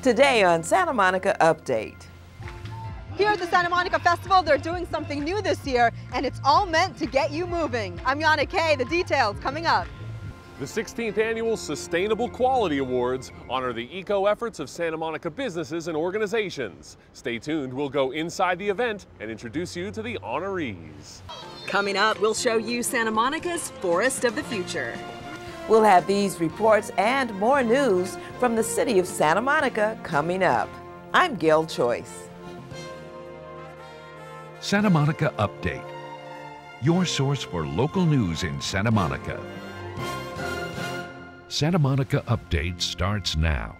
Today on Santa Monica Update. Here at the Santa Monica Festival, they're doing something new this year, and it's all meant to get you moving. I'm Yanna Kay, the details coming up. The 16th Annual Sustainable Quality Awards honor the eco-efforts of Santa Monica businesses and organizations. Stay tuned, we'll go inside the event and introduce you to the honorees. Coming up, we'll show you Santa Monica's Forest of the Future. We'll have these reports and more news from the city of Santa Monica coming up. I'm Gail Choice. Santa Monica Update, your source for local news in Santa Monica. Santa Monica Update starts now.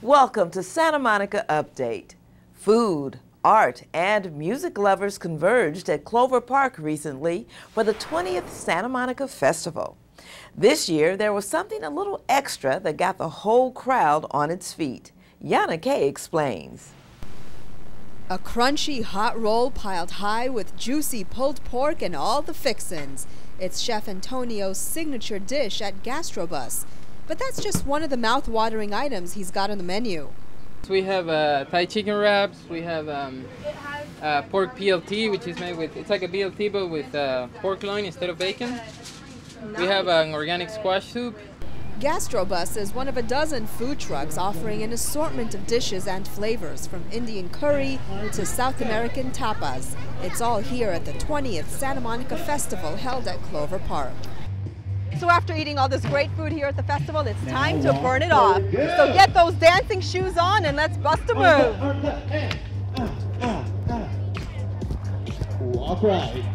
Welcome to Santa Monica Update. Food, art, and music lovers converged at Clover Park recently for the 20th Santa Monica Festival. This year, there was something a little extra that got the whole crowd on its feet. Yanna Kay explains. A crunchy hot roll piled high with juicy pulled pork and all the fixins. It's Chef Antonio's signature dish at Gastrobus. But that's just one of the mouth-watering items he's got on the menu. We have Thai chicken wraps, we have pork BLT, which is made with, it's like a BLT but with pork loin instead of bacon. We have an organic squash soup. Gastrobus is one of a dozen food trucks offering an assortment of dishes and flavors, from Indian curry to South American tapas. It's all here at the 20th Santa Monica Festival held at Clover Park. So after eating all this great food here at the festival, it's time to burn it off. So get those dancing shoes on and let's bust a move. Walk right.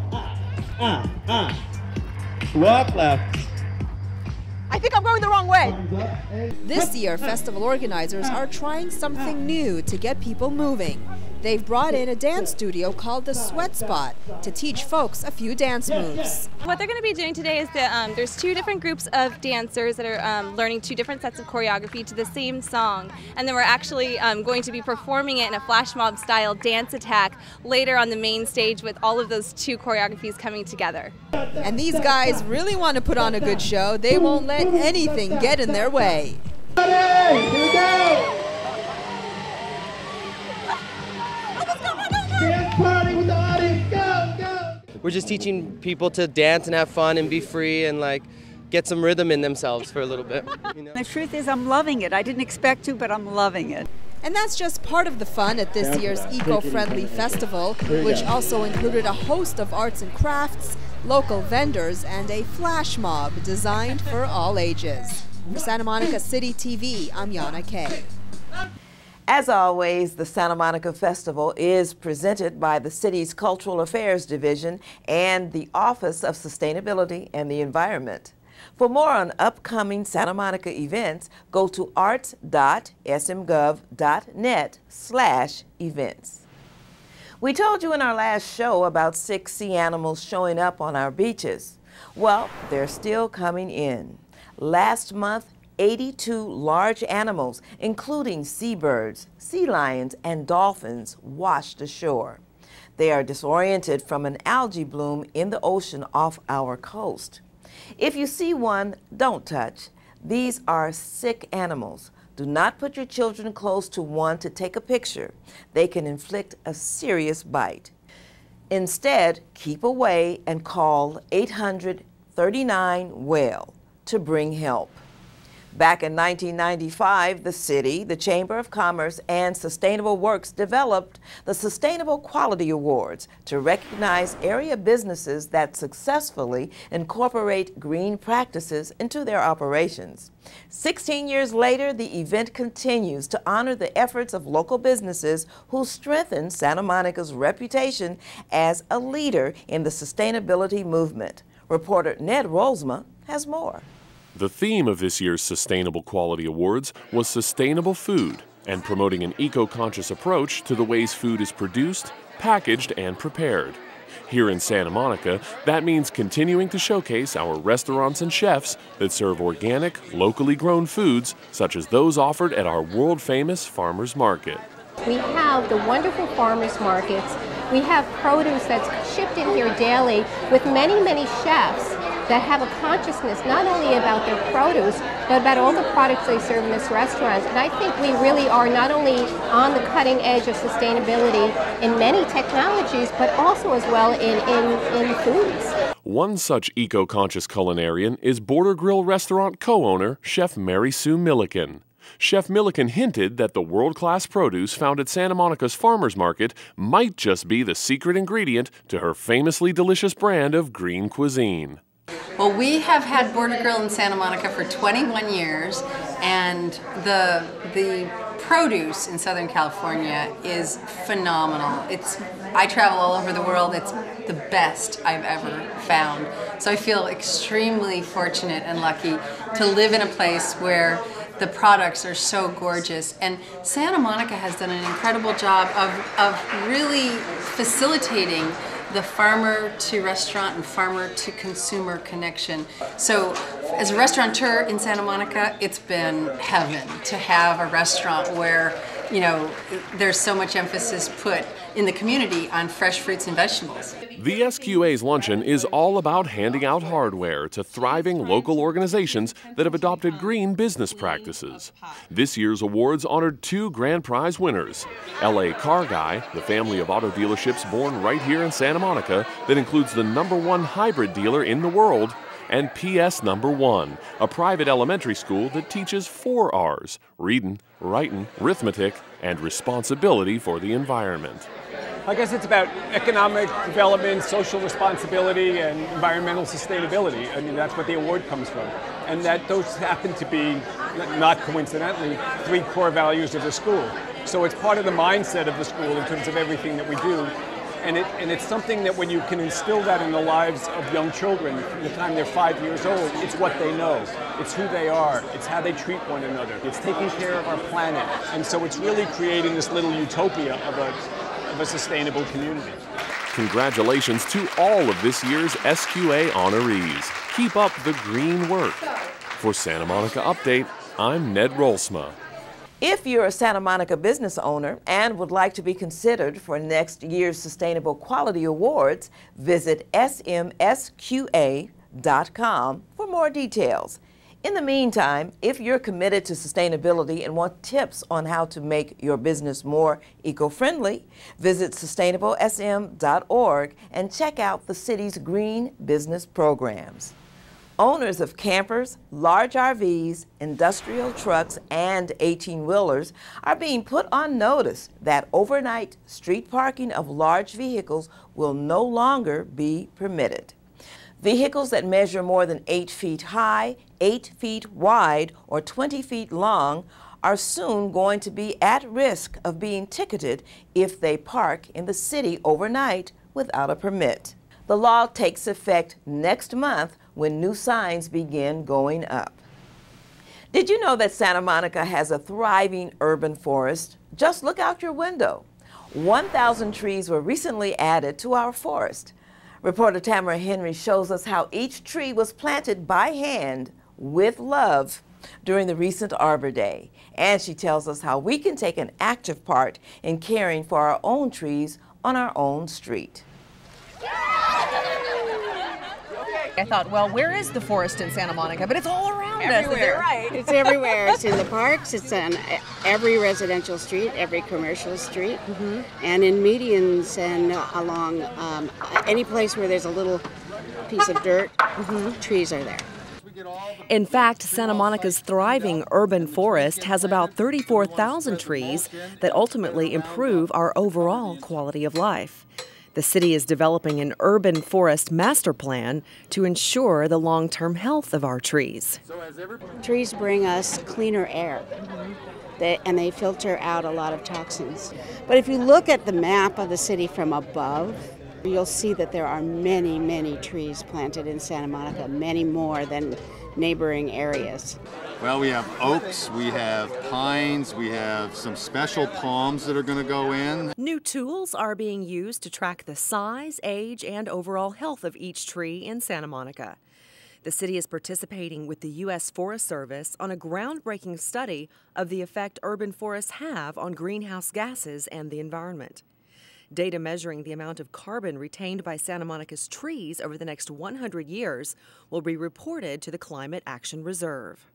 Walk left. I think I'm going the wrong way. This year, festival organizers are trying something new to get people moving. They've brought in a dance studio called the Sweat Spot to teach folks a few dance moves. What they're going to be doing today is that there's two different groups of dancers that are learning two different sets of choreography to the same song. And then we're actually going to be performing it in a flash mob style dance attack later on the main stage with all of those two choreographies coming together. And these guys really want to put on a good show. They won't let anything get in their way. Here we go! Dance party with the audience, go, go! We're just teaching people to dance and have fun and be free and like get some rhythm in themselves for a little bit. You know? The truth is I'm loving it. I didn't expect to, but I'm loving it. And that's just part of the fun at this year's eco-friendly festival, which also included a host of arts and crafts, local vendors, and a flash mob designed for all ages. For Santa Monica CityTV, I'm Yanna Kay. As always, the Santa Monica Festival is presented by the city's Cultural Affairs Division and the Office of Sustainability and the Environment. For more on upcoming Santa Monica events, go to arts.smgov.net/events. We told you in our last show about 6 sea animals showing up on our beaches. Well, they're still coming in. Last month, 82 large animals, including seabirds, sea lions, and dolphins, washed ashore. They are disoriented from an algae bloom in the ocean off our coast. If you see one, don't touch. These are sick animals. Do not put your children close to one to take a picture. They can inflict a serious bite. Instead, keep away and call 800-39-WHALE to bring help. Back in 1995, the city, the Chamber of Commerce, and Sustainable Works developed the Sustainable Quality Awards to recognize area businesses that successfully incorporate green practices into their operations. 16 years later, the event continues to honor the efforts of local businesses who strengthen Santa Monica's reputation as a leader in the sustainability movement. Reporter Ned Rolsma has more. The theme of this year's Sustainable Quality Awards was sustainable food and promoting an eco-conscious approach to the ways food is produced, packaged, and prepared. Here in Santa Monica, that means continuing to showcase our restaurants and chefs that serve organic, locally grown foods, such as those offered at our world-famous farmers market. We have the wonderful farmers markets. We have produce that's shipped in here daily with many, many chefs that have a consciousness not only about their produce, but about all the products they serve in this restaurant. And I think we really are not only on the cutting edge of sustainability in many technologies, but also as well in foods. One such eco-conscious culinarian is Border Grill restaurant co-owner, Chef Mary Sue Milliken. Chef Milliken hinted that the world-class produce found at Santa Monica's Farmers Market might just be the secret ingredient to her famously delicious brand of green cuisine. Well, we have had Border Grill in Santa Monica for 21 years, and the produce in Southern California is phenomenal. I travel all over the world. It's the best I've ever found. So I feel extremely fortunate and lucky to live in a place where the products are so gorgeous. And Santa Monica has done an incredible job of really facilitating the farmer to restaurant and farmer to consumer connection. So as a restaurateur in Santa Monica, it's been heaven to have a restaurant where, you know, there's so much emphasis put in the community on fresh fruits and vegetables. The SQA's luncheon is all about handing out hardware to thriving local organizations that have adopted green business practices. This year's awards honored 2 grand prize winners. LA Car Guy, the family of auto dealerships born right here in Santa Monica that includes the #1 hybrid dealer in the world, and PS #1, a private elementary school that teaches 4 R's: reading, writing, arithmetic, and responsibility for the environment. I guess it's about economic development, social responsibility, and environmental sustainability. I mean, that's what the award comes from. And that those happen to be, not coincidentally, 3 core values of the school. So it's part of the mindset of the school in terms of everything that we do. And it's something that when you can instill that in the lives of young children from the time they're 5 years old, it's what they know. It's who they are. It's how they treat one another. It's taking care of our planet. And so it's really creating this little utopia of a sustainable community. Congratulations to all of this year's SQA honorees. Keep up the green work. For Santa Monica Update, I'm Ned Rolsma. If you're a Santa Monica business owner and would like to be considered for next year's Sustainable Quality Awards, visit smsqa.com for more details. In the meantime, if you're committed to sustainability and want tips on how to make your business more eco-friendly, visit sustainablesm.org and check out the city's green business programs. Owners of campers, large RVs, industrial trucks, and 18-wheelers are being put on notice that overnight street parking of large vehicles will no longer be permitted. Vehicles that measure more than 8 feet high, 8 feet wide, or 20 feet long are soon going to be at risk of being ticketed if they park in the city overnight without a permit. The law takes effect next month when new signs begin going up. Did you know that Santa Monica has a thriving urban forest? Just look out your window. 1,000 trees were recently added to our forest. Reporter Tamara Henry shows us how each tree was planted by hand with love during the recent Arbor Day. And she tells us how we can take an active part in caring for our own trees on our own street. I thought, well, where is the forest in Santa Monica? But it's all around us, is it right? It's everywhere. It's in the parks. It's on every residential street, every commercial street, and in medians and along any place where there's a little piece of dirt, trees are there. In fact, Santa Monica's thriving urban forest has about 34,000 trees that ultimately improve our overall quality of life. The city is developing an urban forest master plan to ensure the long-term health of our trees. Trees bring us cleaner air, and they filter out a lot of toxins. But if you look at the map of the city from above, you'll see that there are many, many trees planted in Santa Monica, many more than neighboring areas. Well, we have oaks, we have pines, we have some special palms that are going to go in. New tools are being used to track the size, age, and overall health of each tree in Santa Monica. The city is participating with the U.S. Forest Service on a groundbreaking study of the effect urban forests have on greenhouse gases and the environment. Data measuring the amount of carbon retained by Santa Monica's trees over the next 100 years will be reported to the Climate Action Reserve.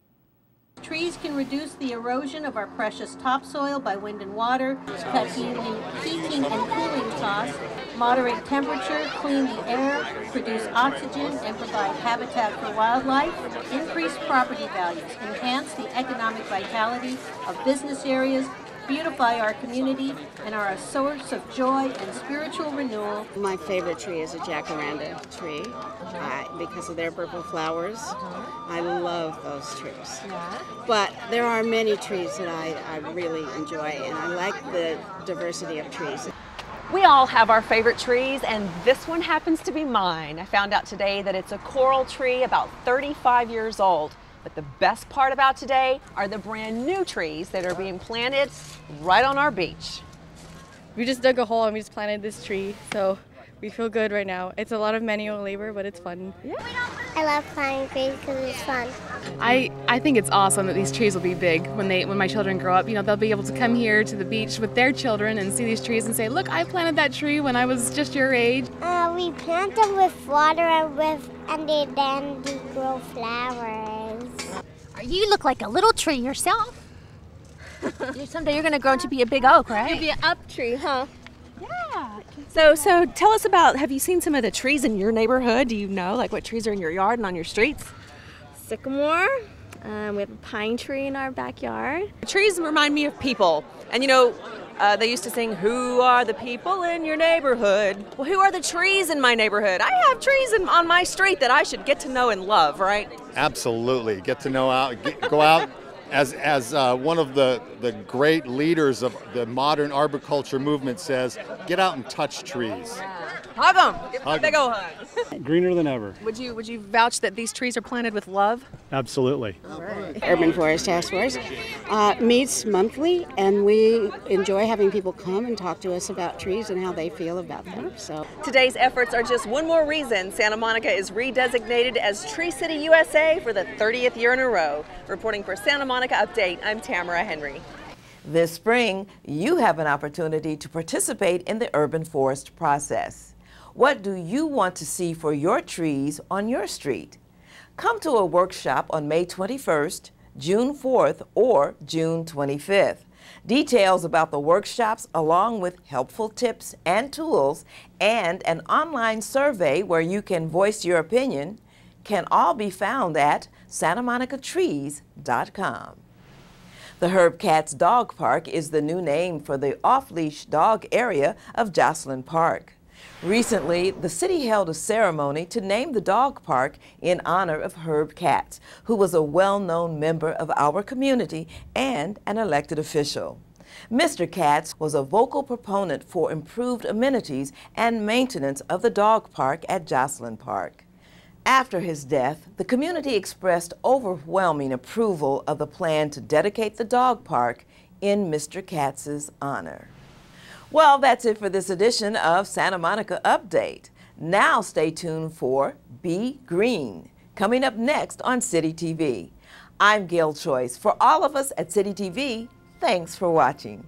Trees can reduce the erosion of our precious topsoil by wind and water, cut heating and cooling costs, moderate temperature, clean the air, produce oxygen, and provide habitat for wildlife, increase property values, enhance the economic vitality of business areas, beautify our community, and are a source of joy and spiritual renewal. My favorite tree is a jacaranda tree because of their purple flowers. I love those trees. But there are many trees that I really enjoy, and I like the diversity of trees. We all have our favorite trees, and this one happens to be mine. I found out today that it's a coral tree about 35 years old. But the best part about today are the brand new trees that are being planted right on our beach. We just dug a hole and we just planted this tree, so we feel good right now. It's a lot of manual labor, but it's fun. Yeah. I love planting trees because it's fun. I think it's awesome that these trees will be big when my children grow up. You know, they'll be able to come here to the beach with their children and see these trees and say, look, I planted that tree when I was just your age. We plant them with water and then they grow flowers. You look like a little tree yourself. Someday you're going to grow to be a big oak, right? You'll be an up tree, huh? Yeah. So tell us about, have you seen some of the trees in your neighborhood? Do you know like what trees are in your yard and on your streets? Sycamore. We have a pine tree in our backyard. Trees remind me of people. And you know, they used to sing, who are the people in your neighborhood? Well, who are the trees in my neighborhood? I have trees on my street that I should get to know and love, right? Absolutely. Get to know go out as one of the great leaders of the modern arboriculture movement says, get out and touch trees. Hug them. Give them a big old hug. Greener than ever. Would you vouch that these trees are planted with love? Absolutely. Urban Forest Task Force meets monthly, and we enjoy having people come and talk to us about trees and how they feel about them. So today's efforts are just one more reason Santa Monica is redesignated as Tree City, USA for the 30th year in a row. Reporting for Santa Monica Update, I'm Tamara Henry. This spring, you have an opportunity to participate in the urban forest process. What do you want to see for your trees on your street? Come to a workshop on May 21st, June 4th, or June 25th. Details about the workshops, along with helpful tips and tools, and an online survey where you can voice your opinion, can all be found at santamonicatrees.com. The Herb Katz Dog Park is the new name for the off-leash dog area of Joslyn Park. Recently, the city held a ceremony to name the dog park in honor of Herb Katz, who was a well-known member of our community and an elected official. Mr. Katz was a vocal proponent for improved amenities and maintenance of the dog park at Joslyn Park. After his death, the community expressed overwhelming approval of the plan to dedicate the dog park in Mr. Katz's honor. Well, that's it for this edition of Santa Monica Update. Now stay tuned for Be Green, coming up next on CityTV. I'm Gail Choice. For all of us at CityTV, thanks for watching.